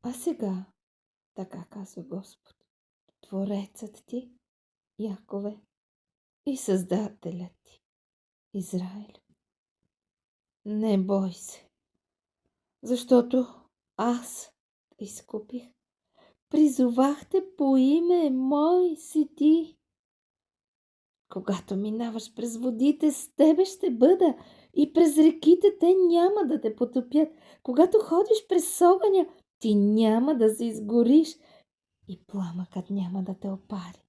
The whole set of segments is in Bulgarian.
А сега, така казва Господ, Творецът ти, Якове, и Създателят ти, Израил. Не бой се, защото аз те изкупих. Призовах те по име, мой си ти. Когато минаваш през водите, с тебе ще бъда, и през реките те няма да те потопят. Когато ходиш през огъня, ти няма да се изгориш и пламъкът няма да те опари.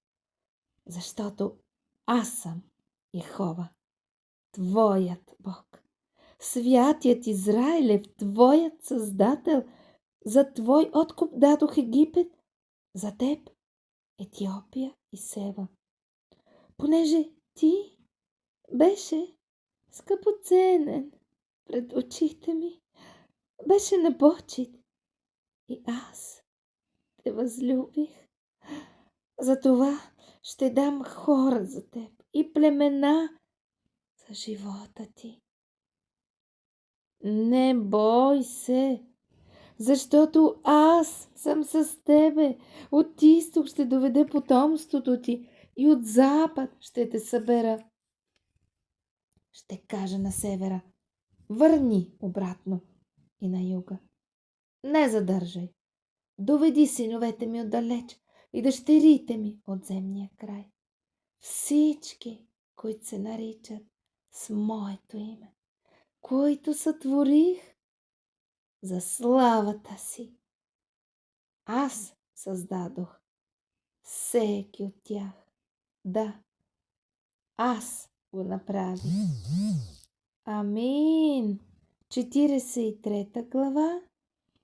Защото аз съм Йехова, твоят Бог. Святият Израилев, твоят Създател. За твой откуп дадох Египет, за теб Етиопия и Сева. Понеже ти беше скъпоценен пред очите ми, беше на почит и аз те възлюбих. Затова ще дам хора за теб и племена за живота ти. Не бой се, защото аз съм с тебе. От изток ще доведа потомството ти и от запад ще те събера. Ще кажа на севера, върни обратно, и на юга. Не задържай. Доведи синовете ми отдалеч и дъщерите ми от земния край. Всички, които се наричат с моето име, които сътворих за славата си. Аз създадох всеки от тях. Да, аз го направих. Амин. 43 глава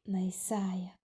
на Исаия.